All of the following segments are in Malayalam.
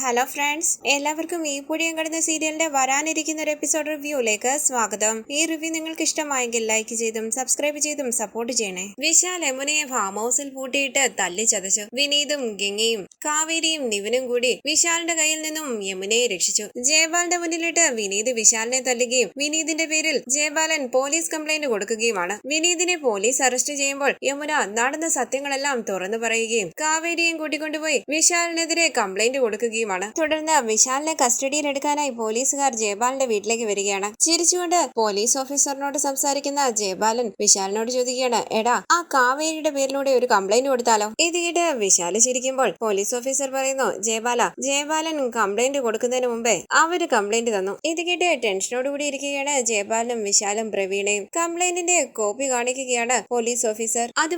ഹലോ ഫ്രണ്ട്സ്, എല്ലാവർക്കും ഈ പുഴിയം കടന്ന സീരിയലിന്റെ വരാനിരിക്കുന്ന ഒരു എപ്പിസോഡ് റിവ്യൂയിലേക്ക് സ്വാഗതം. ഈ റിവ്യൂ നിങ്ങൾക്ക് ഇഷ്ടമായെങ്കിൽ ലൈക്ക് ചെയ്തും സബ്സ്ക്രൈബ് ചെയ്തും സപ്പോർട്ട് ചെയ്യണേ. വിശാൽ യമുനയെ ഫാം ഹൗസിൽ പൂട്ടിയിട്ട് തല്ലിച്ചതച്ചു. വിനീതും ഗംഗയും കാവേരിയും നിവിനും കൂടി വിശാലിന്റെ കയ്യിൽ നിന്നും യമുനയെ രക്ഷിച്ചു. ജയപാലിന്റെ മുന്നിലിട്ട് വിനീത് വിശാലിനെ തല്ലുകയും വിനീതിന്റെ പേരിൽ ജയപാലൻ പോലീസ് കംപ്ലൈന്റ് കൊടുക്കുകയുമാണ്. വിനീതിനെ പോലീസ് അറസ്റ്റ് ചെയ്യുമ്പോൾ യമുന നടന്ന സത്യങ്ങളെല്ലാം തുറന്നു പറയുകയും കാവേരിയും കൂട്ടിക്കൊണ്ടുപോയി വിശാലിനെതിരെ കംപ്ലൈന്റ് കൊടുക്കുകയും. തുടർന്ന് വിശാലിനെ കസ്റ്റഡിയിലെടുക്കാനായി പോലീസുകാർ ജയപാലിന്റെ വീട്ടിലേക്ക് വരികയാണ്. ചിരിച്ചുകൊണ്ട് പോലീസ് ഓഫീസറിനോട് സംസാരിക്കുന്ന ജയപാലൻ വിശാലിനോട് ചോദിക്കുകയാണ്, എടാ ആ കാവേരിയുടെ പേരിലൂടെ ഒരു കംപ്ലൈന്റ് കൊടുത്താലോ? ഇത് കേട്ട് വിശാല് ചിരിക്കുമ്പോൾ പോലീസ് ഓഫീസർ പറയുന്നു, ജയപാലൻ കംപ്ലൈന്റ് കൊടുക്കുന്നതിന് മുമ്പേ അവര് കംപ്ലൈന്റ് തന്നു. ഇത് കേട്ട് ടെൻഷനോടുകൂടി ഇരിക്കുകയാണ് ജയപാലനും വിശാലും പ്രവീണയും. കംപ്ലൈന്റിന്റെ കോപ്പി കാണിക്കുകയാണ് പോലീസ് ഓഫീസർ. അത്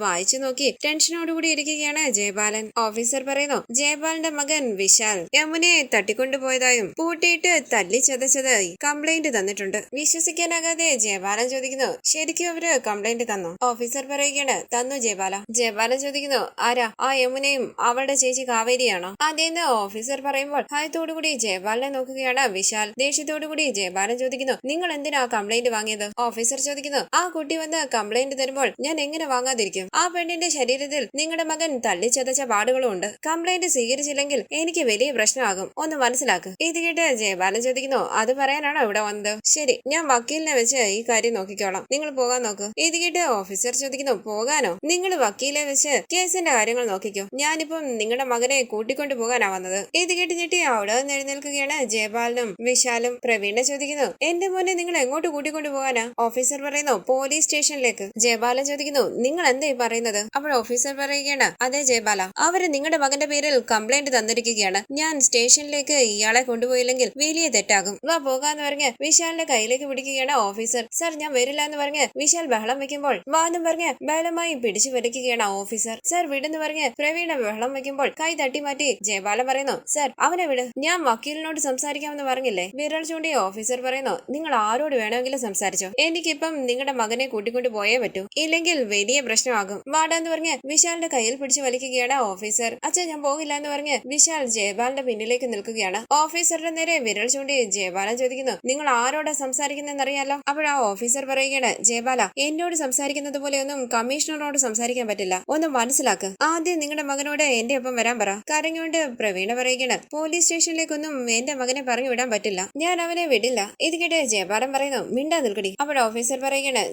വായിച്ചു നോക്കി ടെൻഷനോടുകൂടി ഇരിക്കുകയാണ് ജയപാലൻ. ഓഫീസർ പറയുന്നു, ജയപാലിന്റെ മകൻ വിശാൽ യമുനയെ തട്ടിക്കൊണ്ടുപോയതായും പൂട്ടിയിട്ട് തല്ലി ചതച്ചതായി കംപ്ലൈന്റ് തന്നിട്ടുണ്ട്. വിശ്വസിക്കാനാകാതെ ജയപാലൻ ചോദിക്കുന്നു, ശരിക്കും അവര് കംപ്ലൈന്റ് തന്നു? ഓഫീസർ പറയുകയാണ്, തന്നു ജയപാലൻ ചോദിക്കുന്നു, ആരാ? ആ യമുനയും അവളുടെ ചേച്ചി കാവേരിയാണോ? അതേന്ന് ഓഫീസർ പറയുമ്പോൾ ഭയത്തോടുകൂടി ജയപാലനെ നോക്കുകയാണ് വിശാൽ. ദേഷ്യത്തോടുകൂടി ജയപാലൻ ചോദിക്കുന്നു, നിങ്ങൾ എന്തിനാ കംപ്ലൈന്റ് വാങ്ങിയത്? ഓഫീസർ ചോദിക്കുന്നു, ആ കുട്ടി വന്ന് കംപ്ലൈന്റ് തരുമ്പോൾ ഞാൻ എങ്ങനെ വാങ്ങാതിരിക്കും? ആ പെണ്ണിന്റെ ശരീരത്തിൽ നിങ്ങളുടെ മകൻ തല്ലിച്ചതച്ച പാടുകളും ഉണ്ട്. കംപ്ലൈന്റ് സ്വീകരിച്ചില്ലെങ്കിൽ എനിക്ക് വലിയ പ്രശ്നമാകും, ഒന്ന് മനസ്സിലാക്ക്. ഇത് കേട്ട് ജയപാലൻ ചോദിക്കുന്നു, അത് പറയാനാണോ ഇവിടെ വന്നത്? ശരി, ഞാൻ വക്കീലിനെ വെച്ച് ഈ കാര്യം നോക്കിക്കോളാം, നിങ്ങൾ പോകാൻ നോക്ക്. ഇത് കേട്ട് ഓഫീസർ ചോദിക്കുന്നു, പോകാനോ? നിങ്ങൾ വക്കീലെ വെച്ച് കേസിന്റെ കാര്യങ്ങൾ നോക്കിക്കോ, ഞാനിപ്പം നിങ്ങളുടെ മകനെ കൂട്ടിക്കൊണ്ടു പോകാനാ വന്നത്. ഇത് കേട്ട് ഞെട്ടി അവിടെ നിന്ന് എഴുന്നേൽക്കുകയാണ് ജയപാലനും വിശാലും. പ്രവീണ ചോദിക്കുന്നു, എന്റെ മോനെ നിങ്ങൾ എങ്ങോട്ട് കൂട്ടിക്കൊണ്ടു പോകാനാ? ഓഫീസർ പറയുന്നു, പോലീസ് സ്റ്റേഷനിലേക്ക്. ജയപാലൻ ചോദിക്കുന്നു, നിങ്ങൾ എന്താ ഈ പറയുന്നത്? അപ്പോൾ ഓഫീസർ പറയുകയാണ്, അതെ ജയപാല, അവര് നിങ്ങളുടെ മകന്റെ പേരിൽ കംപ്ലൈന്റ് തന്നിരിക്കുകയാണ്. ഞാൻ സ്റ്റേഷനിലേക്ക് ഇയാളെ കൊണ്ടുപോയില്ലെങ്കിൽ വലിയ തെറ്റാകും. വാ പോകാന്ന് പറഞ്ഞ് വിശാലിന്റെ കയ്യിലേക്ക് പിടിക്കുകയാണ് ഓഫീസർ. സർ ഞാൻ വരില്ല എന്ന് പറഞ്ഞ് വിശാൽ ബഹളം വെക്കുമ്പോൾ വാന്നും പറഞ്ഞ് ബലമായി പിടിച്ചു വലിക്കുകയാണ് ഓഫീസർ. സർ വിടെന്ന് പറഞ്ഞ് പ്രവീണ ബഹളം വെക്കുമ്പോൾ കൈ തട്ടി മാറ്റി ജയപാലൻ പറയുന്നു, സർ അവനെ വിട്, ഞാൻ വക്കീലിനോട് സംസാരിക്കാമെന്ന് പറഞ്ഞില്ലേ? വിരൽ ചൂണ്ടി ഓഫീസർ പറയുന്നു, നിങ്ങൾ ആരോട് വേണമെങ്കിലും സംസാരിച്ചോ, എനിക്കിപ്പം നിങ്ങളുടെ മകനെ കൂട്ടിക്കൊണ്ട് പോയേ പറ്റൂ, ഇല്ലെങ്കിൽ വലിയ പ്രശ്നമാകും. വാടാന്ന് പറഞ്ഞ് വിശാലിന്റെ കയ്യിൽ പിടിച്ചു വലിക്കുകയാണ് ഓഫീസർ. അച്ഛൻ ഞാൻ പോകില്ല എന്ന് പറഞ്ഞ് വിശാൽ ജയപാലിന്റെ പിന്നിലേക്ക് നിൽക്കുകയാണ്. ഓഫീസറുടെ നേരെ വിരൽ ചൂണ്ടി ജയപാലൻ ചോദിക്കുന്നു, നിങ്ങൾ ആരോടാ സംസാരിക്കുന്നറിയാലോ? അപ്പോഴാ ഓഫീസർ പറയുകയാണ്, ജയപാല എന്നോട് സംസാരിക്കുന്നത് പോലെയൊന്നും കമ്മീഷണറോട് സംസാരിക്കാൻ പറ്റില്ല, ഒന്ന് മനസ്സിലാക്ക്. ആദ്യം നിങ്ങളുടെ മകനോട് എന്റെ ഒപ്പം വരാൻ പറ. കരഞ്ഞുകൊണ്ട് പ്രവീണ പറയുകയാണ്, പോലീസ് സ്റ്റേഷനിലേക്കൊന്നും എന്റെ മകനെ പറഞ്ഞു വിടാൻ പറ്റില്ല, ഞാൻ അവനെ വിടില്ല. ഇത് കേട്ട് ജയപാലൻ പറയുന്നു, മിണ്ടാ നിൽക്കടി. അപ്പോൾ ഓഫീസർ പറയുകയാണ്,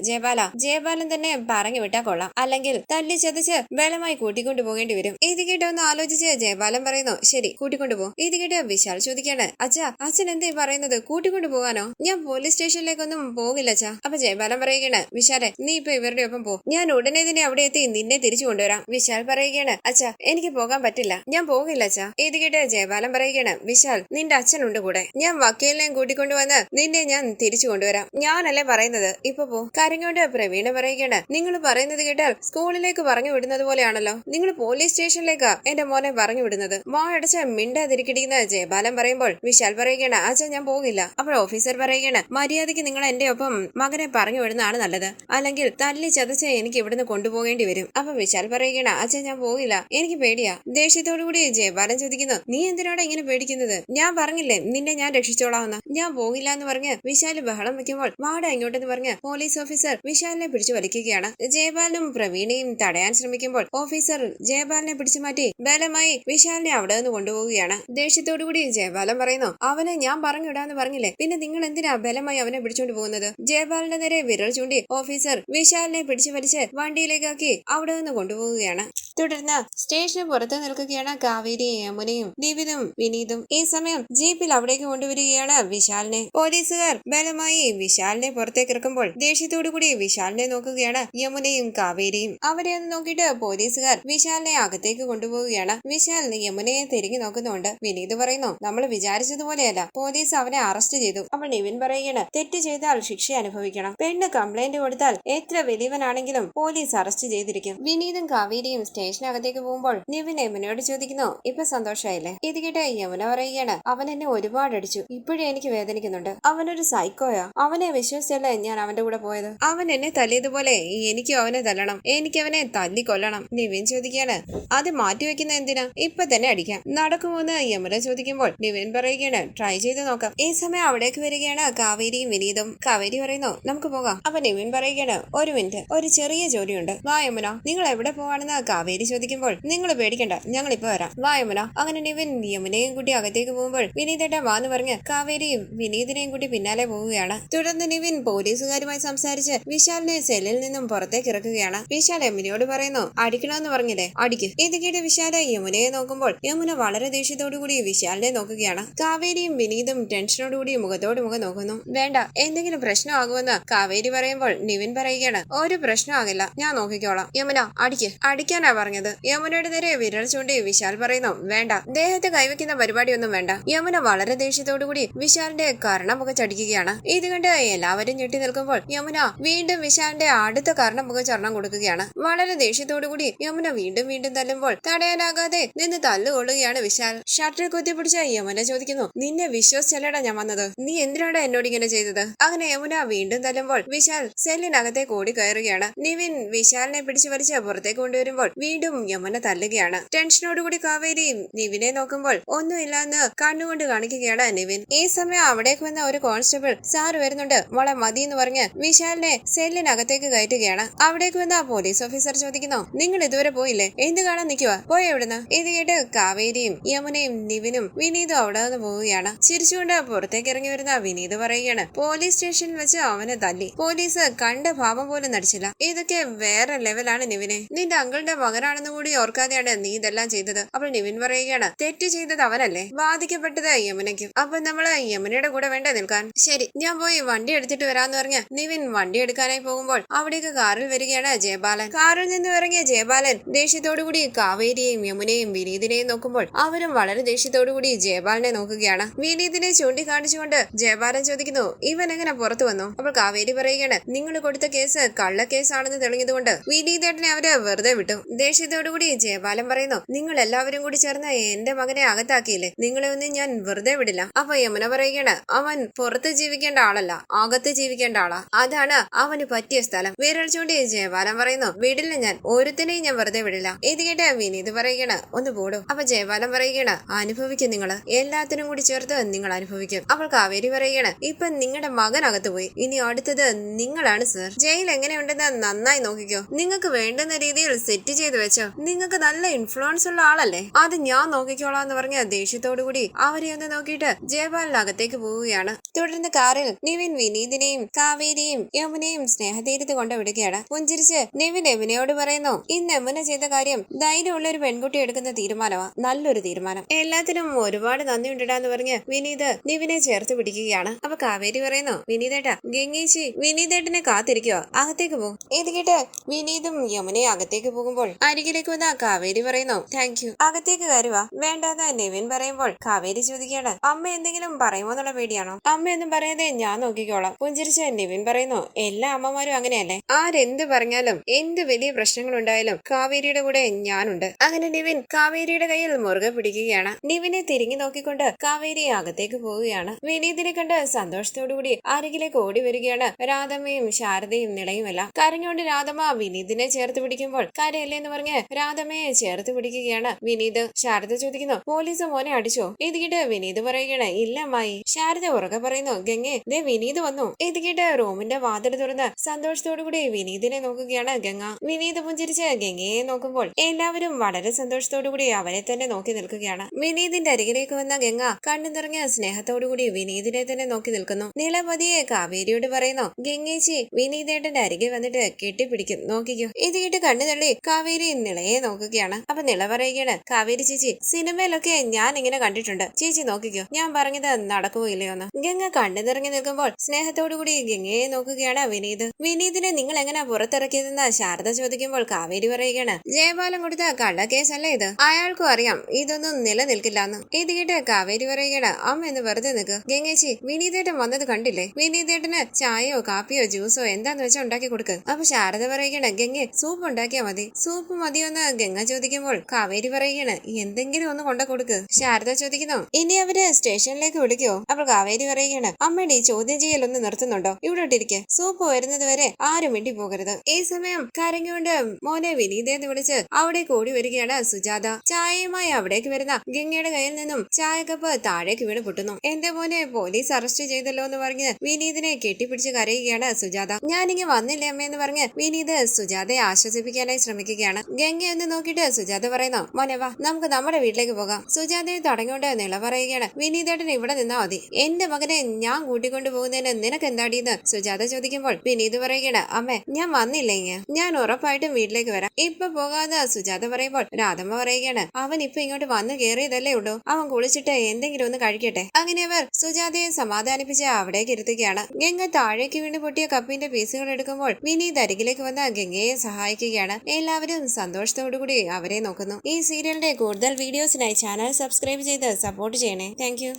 ജയപാലൻ തന്നെ പറഞ്ഞു വിട്ടാ കൊള്ളാം, അല്ലെങ്കിൽ തല്ലി ചതച്ച് ബലമായി കൂട്ടിക്കൊണ്ടു പോകേണ്ടി വരും. ഇത് കേട്ട് ഒന്ന് ആലോചിച്ച് ജയപാലൻ പറയുന്നു, ശരി കൂട്ടിക്കൊണ്ടുപോ. ഇത് കേട്ട് വിശാൽ ചോദിക്കാണ്, അച്ഛൻ എന്തേ പറയുന്നത്? കൂട്ടിക്കൊണ്ടു പോകാനോ? ഞാൻ പോലീസ് സ്റ്റേഷനിലേക്കൊന്നും പോകില്ല അച്ഛാ. അപ്പൊ ജയപാലൻ പറയുകയാണ്, വിശാലെ നീ ഇപ്പൊ ഇവരുടെ ഒപ്പം പോ, ഞാൻ ഉടനെ തന്നെ അവിടെ എത്തി നിന്നെ തിരിച്ചു കൊണ്ടുവരാം. വിശാൽ പറയുകയാണ്, അച്ഛാ എനിക്ക് പോകാൻ പറ്റില്ല, ഞാൻ പോകില്ല അച്ഛാ. ഇത് കേട്ട് ജയപാലൻ പറയുകയാണ്, വിശാൽ നിന്റെ അച്ഛനുണ്ട് കൂടെ, ഞാൻ വക്കീലിനെയും കൂട്ടിക്കൊണ്ടുവന്ന് നിന്നെ ഞാൻ തിരിച്ചു കൊണ്ടുവരാം, ഞാനല്ലേ പറയുന്നത്, ഇപ്പൊ പോ. കരഞ്ഞോണ്ട് പ്രവീണ പറയുകയാണ്, നിങ്ങൾ പറയുന്നത് കേട്ടാൽ സ്കൂളിലേക്ക് പറഞ്ഞു വിടുന്നത് പോലെയാണല്ലോ, നിങ്ങൾ പോലീസ് സ്റ്റേഷനിലേക്കാ എന്റെ മോനെ പറഞ്ഞു വിടുന്നത്. അടച്ച മിണ്ടാതിരിക്കടിക്കുന്ന ജയപാലൻ പറയുമ്പോൾ വിശാൽ പറയുകയാണ്, അച്ഛൻ ഞാൻ പോകില്ല. അപ്പോൾ ഓഫീസർ പറയുകയാണ്, മര്യാദയ്ക്ക് നിങ്ങൾ എന്റെ ഒപ്പം മകനെ പറഞ്ഞു വിടുന്നതാണ് നല്ലത്, അല്ലെങ്കിൽ തല്ലി ചതച്ച് എനിക്ക് ഇവിടുന്ന് കൊണ്ടുപോകേണ്ടി വരും. അപ്പൊ വിശാൽ പറയുകയാണ്, അച്ഛൻ ഞാൻ പോകില്ല, എനിക്ക് പേടിയാ. ദേഷ്യത്തോടുകൂടി ജയപാലൻ ചോദിക്കുന്നു, നീ എന്തിനാണ് ഇങ്ങനെ പേടിക്കുന്നത്? ഞാൻ പറഞ്ഞില്ലേ നിന്നെ ഞാൻ രക്ഷിച്ചോളാവുന്ന. ഞാൻ പോകില്ല എന്ന് പറഞ്ഞ് വിശാല് ബഹളം വെക്കുമ്പോൾ വാട ഇങ്ങോട്ടെന്ന് പറഞ്ഞ് പോലീസ് ഓഫീസർ വിശാലിനെ പിടിച്ചു വലിക്കുകയാണ്. ജയപാലനും പ്രവീണയും തടയാൻ ശ്രമിക്കുമ്പോൾ ഓഫീസർ ജയപാലിനെ പിടിച്ചു മാറ്റി ബലമായി വിശാലിനെ അവിടെ നിന്ന് കൊണ്ടുപോവുകയാണ്. ദേഷ്യത്തോടുകൂടി ജയപാലൻ പറയുന്നു, അവനെ ഞാൻ പറഞ്ഞു വിടാന്ന് പറഞ്ഞില്ലേ, പിന്നെ നിങ്ങൾ എന്തിനാ ബലമായി അവനെ പിടിച്ചോണ്ട് പോകുന്നത്? ജയപാലിന്റെ നേരെ വിരൽ ചൂണ്ടി ഓഫീസർ വിശാലിനെ പിടിച്ചു വലിച്ച് വണ്ടിയിലേക്കാക്കി അവിടെ നിന്ന് കൊണ്ടുപോവുകയാണ്. തുടർന്ന് സ്റ്റേഷന് പുറത്ത് നിൽക്കുകയാണ് കാവേരിയും യമുനയും നിവിനും വിനീതും. ഈ സമയം ജീപ്പിൽ അവിടേക്ക് കൊണ്ടുവരികയാണ് വിശാലിനെ. പോലീസുകാർ ബലമായി വിശാലിനെ പുറത്തേക്ക് ഇറക്കുമ്പോൾ ദേഷ്യത്തോടുകൂടി വിശാലിനെ നോക്കുകയാണ് യമുനയും കാവേരിയും. അവരെ ഒന്ന് നോക്കിയിട്ട് പോലീസുകാർ വിശാലിനെ അകത്തേക്ക് കൊണ്ടുപോവുകയാണ്. വിശാൽ യമുനയെ തിരിഞ്ഞു നോക്കുന്നുണ്ട്. വിനീത് പറയുന്നു, നമ്മൾ വിചാരിച്ചതുപോലെയല്ല, പോലീസ് അവനെ അറസ്റ്റ് ചെയ്തു. അപ്പോൾ നിവിൻ പറയുകയാണ്, തെറ്റ് ചെയ്താൽ ശിക്ഷ അനുഭവിക്കണം, പെണ്ണ് കംപ്ലൈന്റ് കൊടുത്താൽ എത്ര വലിയവനാണെങ്കിലും പോലീസ് അറസ്റ്റ് ചെയ്തിരിക്കും. വിനീതും കാവേരിയും സ്റ്റേഷനകത്തേക്ക് പോകുമ്പോൾ നിവിൻ യമുനയോട് ചോദിക്കുന്നു, ഇപ്പൊ സന്തോഷമായില്ലേ? ഇത് കേട്ട് യമുന പറയുകയാണ്, അവൻ എന്നെ ഒരുപാട് അടിച്ചു, ഇപ്പോഴും എനിക്ക് വേദനിക്കുന്നുണ്ട്. അവനൊരു സൈക്കോയാ, അവനെ വിശ്വസിച്ചല്ലേ ഞാൻ അവന്റെ കൂടെ പോയത്. അവൻ എന്നെ തല്ലിയതുപോലെ എനിക്കും അവനെ തല്ലണം, എനിക്ക് അവനെ തല്ലിക്കൊല്ലണം. നിവിൻ ചോദിക്കുകയാണ്, അത് മാറ്റിവെക്കുന്ന എന്തിനാ, ഇപ്പൊ തന്നെ അടിക്കാം, നടക്കുമോന്ന് യമുന ചോദിക്കുമ്പോൾ നിവിൻ പറയുകയാണ്, ട്രൈ ചെയ്ത് നോക്കാം. ഈ സമയം അവിടേക്ക് വരികയാണ് കാവേരിയും വിനീതും. കാവേരി പറയുന്നു, നമുക്ക് പോകാം. അപ്പൊ നിവിൻ പറയുകയാണ്, ഒരു മിനിറ്റ്, ഒരു ചെറിയ ജോലിയുണ്ട്, വാ യമുന. നിങ്ങൾ എവിടെ പോവാണെന്ന് കാവേരി ചോദിക്കുമ്പോൾ, നിങ്ങൾ പേടിക്കണ്ട, ഞങ്ങൾ ഇപ്പൊ വരാം, വാ യമുന. അങ്ങനെ നിവിൻ യമുനയും കൂട്ടി അകത്തേക്ക് പോകുമ്പോൾ വിനീതേട്ട വാന്ന് പറഞ്ഞ് കാവേരിയും വിനീതിനെയും കൂട്ടി പിന്നാലെ പോവുകയാണ്. തുടർന്ന് നിവിൻ പോലീസുകാരുമായി സംസാരിച്ച് വിശാലിനെ സെല്ലിൽ നിന്നും പുറത്തേക്ക് ഇറക്കുകയാണ്. വിശാൽ യമുനയോട് പറയുന്നു, അടിക്കണമെന്ന് പറഞ്ഞില്ലേ, അടിക്ക്. ഇത് കേട്ട് വിശാല യമുനയെ നോക്കുമ്പോൾ യമുന വളരെ ദേഷ്യത്തോടുകൂടി വിശാലിനെ നോക്കുകയാണ്. കാവേരിയും വിനീതും ടെൻഷനോടുകൂടി മുഖത്തോട് മുഖം നോക്കുന്നു. വേണ്ട, എന്തെങ്കിലും പ്രശ്നമാകുമെന്ന് കാവേരി പറയുമ്പോൾ നിവിൻ പറയുകയാണ്, ഒരു പ്രശ്നമാകില്ല, ഞാൻ നോക്കിക്കോളാം. യമുന അടിക്ക്. അടിക്കാനാ പറഞ്ഞത്. യമുനയുടെ നേരെ വിരൽ ചൂണ്ടി വിശാൽ പറയുന്നു, വേണ്ട, ദേഹത്ത് കൈവയ്ക്കുന്ന പരിപാടിയൊന്നും വേണ്ട. യമുന വളരെ ദേഷ്യത്തോടുകൂടി വിശാലിന്റെ കർണമുഖം ചടിക്കുകയാണ്. ഇത് കണ്ട് എല്ലാവരും ഞെട്ടി നിൽക്കുമ്പോൾ യമുന വീണ്ടും വിശാലിന്റെ അടുത്ത കർണമുഖം ചർണം കൊടുക്കുകയാണ്. വളരെ ദേഷ്യത്തോടുകൂടി യമുന വീണ്ടും വീണ്ടും തല്ലുമ്പോൾ തടയാനാകാതെ നിന്ന് തല്ലുകൊള്ളുകയാണ് വിശാൽ. ഷർട്ടിൽ കുത്തിപ്പിടിച്ച യമുന ചോദിക്കുന്നു, നിന്നെ വിശ്വസിച്ചല്ലടാ ഞാൻ വന്നത്, നീ എന്തിനാണ് എന്നോട് ഇങ്ങനെ ചെയ്തത്? അങ്ങനെ യമുന വീണ്ടും തല്ലുമ്പോൾ വിശാൽ സെല്ലിനകത്തേക്ക് ഓടി കയറുകയാണ്. നിവിൻ വിശാലിനെ പിടിച്ചു വലിച്ച് പുറത്തേക്ക് കൊണ്ടുവരുമ്പോൾ വീണ്ടും യമുന തല്ലുകയാണ്. ടെൻഷനോടുകൂടി കാവേരിയും നിവിനെ നോക്കുമ്പോൾ ഒന്നുമില്ലെന്ന് കണ്ണുകൊണ്ട് കാണിക്കുകയാണ് നിവിൻ. ഈ സമയം അവിടേക്ക് വന്ന ഒരു കോൺസ്റ്റബിൾ, സാർ വരുന്നുണ്ട്, മോളെ മതി എന്ന് പറഞ്ഞ് വിശാലിനെ സെല്ലിനകത്തേക്ക് കയറ്റുകയാണ്. അവിടേക്ക് വന്ന പോലീസ് ഓഫീസർ ചോദിക്കുന്നു, നിങ്ങൾ ഇതുവരെ പോയില്ലേ, എന്ത് കാണാൻ നിൽക്കുക, പോയ എവിടുന്ന്? ഇത് കേട്ട് കാവേരിയും യമുനയും നിവിനും വിനീതും അവിടെ നിന്ന് പോവുകയാണ്. ചിരിച്ചുകൊണ്ട് പുറത്തേക്ക് ഇറങ്ങി വരുന്ന വിനീത് പറയുകയാണ്, പോലീസ് സ്റ്റേഷനിൽ വെച്ച് അവനെ തല്ലി, പോലീസ് കണ്ട ഭാവം പോലും നടിച്ചില്ല. ഇതൊക്കെ വേറെ ലെവലാണ് നിവിനെ, നിന്റെ അങ്കിളുടെ മകനാണെന്ന് കൂടി ഓർക്കാതെയാണ് നീ ഇതെല്ലാം ചെയ്തത്. അപ്പോൾ നിവിൻ പറയുകയാണ്, തെറ്റ് ചെയ്തത് അവനല്ലേ, ബാധിക്കപ്പെട്ടത് യമുനയ്ക്കും. അപ്പൊ നമ്മള് യമുനയുടെ കൂടെ വേണ്ട നിൽക്കാൻ. ശരി, ഞാൻ പോയി വണ്ടി എടുത്തിട്ട് വരാന്ന് പറഞ്ഞ് നിവിൻ വണ്ടി എടുക്കാനായി പോകുമ്പോൾ അവിടേക്ക് കാറിൽ വരികയാണ് ജയബാലൻ. കാറിൽ നിന്ന് ഇറങ്ങിയ ജയബാലൻ ദേഷ്യത്തോടുകൂടി കാവേരിയെയും യമുനയും വിനീതിനെയും നോക്കുമ്പോൾ അവരും വളരെ ദേഷ്യത്തോടുകൂടി ജയബാലനെ നോക്കുകയാണ്. വിനീതിനെ ചൂണ്ടിക്കാണിച്ചുകൊണ്ട് ജയബാലൻ ചോദിക്കുന്നു, ഇവൻ എങ്ങനെ പുറത്തു വന്നു? അപ്പോൾ കാവേരി പറയുകയാണ്, നിങ്ങൾ കൊടുത്ത കേസ് കള്ളക്കേസാണെന്ന് തെളിഞ്ഞതുകൊണ്ട് വിനീതേട്ടനെ അവര് വെറുതെ വിട്ടു. ദേഷ്യത്തോടുകൂടി ജയബാലൻ പറയുന്നു, നിങ്ങൾ എല്ലാവരും കൂടി ചേർന്ന് എന്റെ മകനെ അകത്താക്കിയില്ലേ, നിങ്ങളെ ഒന്നും ഞാൻ വെറുതെ വിടില്ല. അപ്പൊ യമുന പറയുകയാണ്, അവൻ പുറത്ത് ജീവിക്കേണ്ട ആളല്ല, അകത്ത് ജീവിക്കേണ്ട ആളാ, അതാണ് അവന് പറ്റിയ സ്ഥലം. വിരൽ ചൂണ്ടി ജയബാലൻ പറയുന്നു, വിടില്ല, ഞാൻ ഒരുത്തിനെയും ഞാൻ വെറുതെ വിടില്ല. ഇത് കേട്ട് വിനീത് പറയുകയാണ്, ഒന്ന് പോടും. അപ്പൊ ജയബാലൻ പറയുകയാണ്, അനുഭവിക്കും, നിങ്ങള് എല്ലാത്തിനും കൂടി ചേർത്ത് നിങ്ങൾ അനുഭവിക്കും. അപ്പോൾ കാവേരി പറയുകയാണ്, ഇപ്പൊ നിങ്ങളുടെ മകൻ അകത്ത് പോയി, ഇനി അടുത്തത് നിങ്ങളാണ് സർ. ജയിൽ എങ്ങനെയുണ്ടെന്ന് നന്നായി നോക്കിക്കോ, നിങ്ങൾക്ക് വേണ്ടുന്ന രീതിയിൽ സെറ്റ് ചെയ്ത് വെച്ചോ, നിങ്ങൾക്ക് നല്ല ഇൻഫ്ലുവൻസ് ഉള്ള ആളല്ലേ, അത് ഞാൻ നോക്കിക്കോളാം എന്ന് പറഞ്ഞ ദേഷ്യത്തോടുകൂടി അവരെ ഒന്ന് നോക്കിയിട്ട് ജയപാലൻ അകത്തേക്ക് പോവുകയാണ്. തുടർന്ന് കാറിൽ നിവിൻ വിനീതിനെയും കാവേരിയും യമുനയും സ്നേഹതീരത്ത് കൊണ്ടുവിടുകയാണ്. പുഞ്ചിരിച്ച് നിവിൻ യമുനയോട് പറയുന്നു, ഇന്ന് യമുന ചെയ്ത കാര്യം ധൈര്യമുള്ള ഒരു പെൺകുട്ടി എടുക്കുന്ന തീരുമാനമാ, നല്ലൊരു തീരുമാനം, എല്ലാത്തിനും ഒരുപാട് നന്ദി ഉണ്ടിടാന്ന് പറഞ്ഞ് വിനീത് നിവിനെ ചേർത്ത് പിടിക്കുകയാണ്. അപ്പൊ കാവേരി പറയുന്നു, വിനീതേട്ടാ, ഗംഗേച്ചി വിനീതേട്ടനെ കാത്തിരിക്കുക, അകത്തേക്ക് പോകും. ഇത് കേട്ട് വിനീതും യമുനയും അകത്തേക്ക് പോകുമ്പോൾ അരികിലേക്ക് വന്ന കാവേരി പറയുന്നു, താങ്ക് യു, അകത്തേക്ക് കയറുക. വേണ്ടാന്ന് നിവിൻ പറയുമ്പോൾ കാവേരി ചോദിക്കുകയാണ്, അമ്മ എന്തെങ്കിലും പറയുമോ എന്നുള്ള പേടിയാണോ? അമ്മയൊന്നും പറയാതെ ഞാൻ നോക്കിക്കോളാം. പുഞ്ചിരിച്ച് നിവിൻ പറയുന്നു, എല്ലാ അമ്മമാരും അങ്ങനെയല്ലേ, ആരെന്ത് പറഞ്ഞാലും എന്ത് വലിയ പ്രശ്നങ്ങൾ ഉണ്ടായാലും കാവേരിയുടെ കൂടെ ഞാനുണ്ട്. അങ്ങനെ നിവിൻ കാവേരിയുടെ കയ്യിൽ മുറുകെ പിടിക്കുകയാണ്. നിവിനെ തിരിഞ്ഞു നോക്കിക്കൊണ്ട് കാവേരി അകത്തേക്ക് പോവുകയാണ്. വിനീതിനെ കണ്ട് സന്തോഷത്തോടുകൂടി അരികിലേക്ക് ഓടി വരികയാണ് രാധമ്മയും ശാരദയും നിളയുമെല്ലാം. കരഞ്ഞുകൊണ്ട് രാധമ്മ വിനീതിനെ ചേർത്ത് പിടിക്കുമ്പോൾ കരയല്ലേ എന്ന് പറഞ്ഞ് രാധമ്മയെ ചേർത്ത് പിടിക്കുകയാണ് വിനീത്. ശാരദ ചോദിക്കുന്നു, പോലീസ് മോനെ അടിച്ചോ? ഇത് കേട്ട് വിനീത് പറയുകയാണ്, ഇല്ല അമ്മായി. ശാരദ ഉറക്കെ പറയുന്നു, ഗംഗെ ദേ വിനീത് വന്നു. ഇത് കേട്ട് റൂമിന്റെ വാതിൽ തുറന്ന് സന്തോഷത്തോടുകൂടി വിനീതിനെ നോക്കുകയാണ് ഗംഗ. വിനീത് പുഞ്ചിരിച്ച് ഗംഗയെ നോക്കുമ്പോൾ എല്ലാവരും വളരെ സന്തോഷത്തോടുകൂടി അവനെ തന്നെ നോക്കി നിൽക്കുകയാണ്. വിനീതിന്റെ അരികിലേക്ക് വന്ന ഗംഗ കണ്ണു നിറഞ്ഞ സ്നേഹത്തോടുകൂടി വിനീതിനെ തന്നെ നോക്കി നിൽക്കുന്നു. നിളപതിയെ കാവേരിയോട് പറയുന്നു, ഗംഗേച്ചി വിനീതേട്ടന്റെ അരികെ വന്നിട്ട് കെട്ടിപ്പിടിക്കും, നോക്കിക്കോ. ഇത് കേട്ട് കണ്ണു തള്ളി കാവേരി നിളയെ നോക്കുകയാണ്. അപ്പൊ നിള പറയുകയാണ്, കാവേരി ചേച്ചി, സിനിമയിലൊക്കെ ഞാൻ ഇങ്ങനെ കണ്ടിട്ടുണ്ട്, ചേച്ചി നോക്കിക്കോ, ഞാൻ പറഞ്ഞത് നടക്കുമോ ഇല്ലയോന്ന്. ഗംഗ കണ്ണു നിറഞ്ഞു നിൽക്കുമ്പോൾ സ്നേഹത്തോടുകൂടി ഗംഗയെ നോക്കുകയാണ് വിനീത്. വിനീതിനെ നിങ്ങൾ എങ്ങനെ പുറത്തിറക്കിയതെന്ന് ശാരദ ചോദിക്കുമ്പോൾ കാവേരി പറയുകയാണ്, ജയപാലൻ കൊടുത്ത കള്ളക്കേസല്ലേ ഇത്, അയാൾക്കും അറിയാം ഇതൊന്നും നിലനിൽക്കില്ലാന്ന്. ഇത് കേട്ട് കാവേരി പറയുകയാണ്, അമ്മ എന്ന് വെറുതെ നിൽക്ക്. ഗംഗേച്ചി വിനീതേട്ടൻ വന്നത് കണ്ടില്ലേ, വിനീതേട്ടന് ചായയോ കാപ്പിയോ ജ്യൂസോ എന്താന്ന് വെച്ചാൽ ഉണ്ടാക്കി കൊടുക്ക്. അപ്പൊ ശാരദ പറയുകയാണ്, ഗംഗെ സൂപ്പ് ഉണ്ടാക്കിയാ മതി, സൂപ്പ് സൂപ്പ് മതിയൊന്ന് ഗംഗ ചോദിക്കുമ്പോൾ കാവേരി പറയുകയാണ് എന്തെങ്കിലും ഒന്ന് കൊണ്ട കൊടുക്ക്. ശാരദ ചോദിക്കുന്നു ഇനി അവര് സ്റ്റേഷനിലേക്ക് വിളിക്കോ? അപ്പോൾ കാവേരി പറയുകയാണ് അമ്മയുടെ ഈ ചോദ്യം ചെയ്യലൊന്ന് നിർത്തുന്നുണ്ടോ? ഇവിടോട്ടിരിക്കെ, സൂപ്പ് വരുന്നത് വരെ ആരും വേണ്ടി പോകരുത്. ഈ സമയം കരഞ്ഞുകൊണ്ട് മോനെ വിനീതയെന്ന് വിളിച്ച് അവിടെ കൂടി വരികയാണ് സുജാത. ചായയുമായി അവിടേക്ക് വരുന്ന ഗംഗയുടെ കയ്യിൽ നിന്നും ചായക്കപ്പ് താഴേക്ക് വീണ് പൊട്ടുന്നു. എന്റെ മോനെ പോലീസ് അറസ്റ്റ് ചെയ്തല്ലോ എന്ന് പറഞ്ഞ് വിനീതിനെ കെട്ടിപ്പിടിച്ച് കരയുകയാണ് സുജാത. ഞാനിങ്ങ് വന്നില്ലേ അമ്മയെന്ന് പറഞ്ഞ് വിനീത് സുജാതയെ ആശ്വസിപ്പിക്കാനായി ശ്രമിക്കുകയാണ്. ഗംഗയൊന്ന് നോക്കിയിട്ട് സുജാത പറയുന്നു മോനെ വാ, നമുക്ക് നമ്മുടെ വീട്ടിലേക്ക് പോകാം. സുജാതയെ തടഞ്ഞുകൊണ്ട് നില പറയുകയാണ് വിനീതേട്ടൻ ഇവിടെ നിന്നാ മതി. എന്റെ മകനെ ഞാൻ കൂട്ടിക്കൊണ്ടു പോകുന്നതിന് നിനക്ക് എന്താടിയെന്ന് സുജാത ചോദിക്കുമ്പോൾ വിനീത് പറയുകയാണ് അമ്മേ ഞാൻ വന്നില്ലെങ്കിൽ ഞാൻ ഉറപ്പായിട്ടും വീട്ടിലേക്ക് വരാം. ഇപ്പൊ പോകാതെ സുജാത പറയുമ്പോൾ രാധമ്മ പറയുകയാണ് അവൻ ഇപ്പൊ ഇങ്ങോട്ട് വന്ന് കയറിയതല്ലേ ഉള്ളൂ, അവൻ കുളിച്ചിട്ട് എന്തെങ്കിലും ഒന്ന് കഴിക്കട്ടെ. അങ്ങനെ അവർ സുജാതയെ സമാധാനിപ്പിച്ച് അവിടേക്ക് ഇരുത്തുകയാണ്. ഗംഗ താഴേക്ക് വീണ് പൊട്ടിയ കപ്പിന്റെ പീസുകൾ എടുക്കുമ്പോൾ വിനീത് അരികിലേക്ക് വന്ന് ഗംഗയെ സഹായിക്കുകയാണ്. എല്ലാവരും സന്തോഷത്തോടുകൂടി അവരെ നോക്കുന്നു. ഈ സീരിയലിന്റെ കൂടുതൽ വീഡിയോസിനായി ചാനൽ സബ്സ്ക്രൈബ് ചെയ്ത് സപ്പോർട്ട് ചെയ്യണേ. താങ്ക്